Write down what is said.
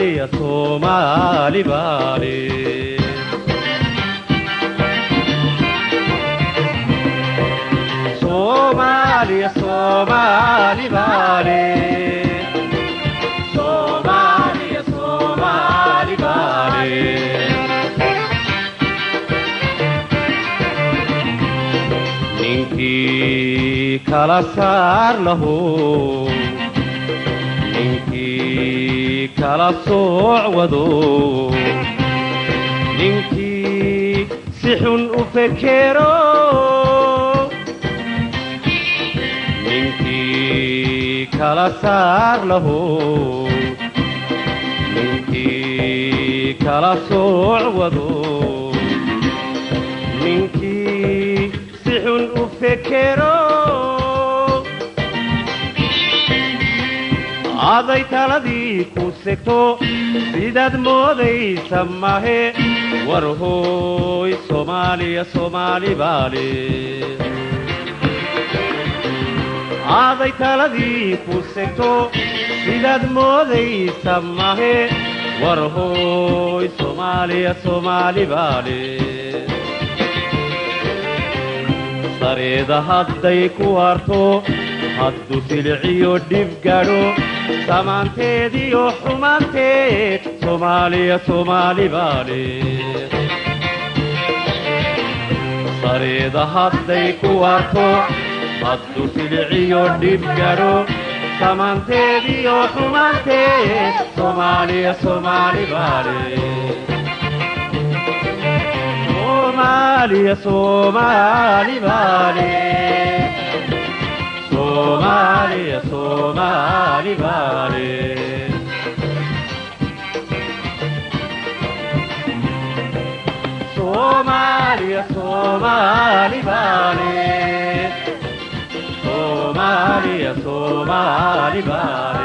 يا صومالي بالي صومالي يا صومالي بالي صومالي يا صومالي بالي نينكي كلا صار له kala socwado ninkii si xun u fekero ninkii kala saar lahu ninkii kala socwado ninkii si xun u fekero aday taladii ku segto sidaad moodaysa mahe war hooy soomaaliya soomaali baale aday taladii ku segto sidaad moodaysa mahe war hooy soomaaliya soomaali baale sareeda hadday ku harto haddu silciyo dhib gadho samaanteediyo xumaanteed soomaaliya soomaali baale sareeda hadday ku harto haddu silciyo dhib gadho samaanteediyo xumaanteed soomaaliya soomaali baale soomaaliya soomaali baale Somalia, Somali Valley. Somalia, Somali Valley. Somalia, Somali Valley.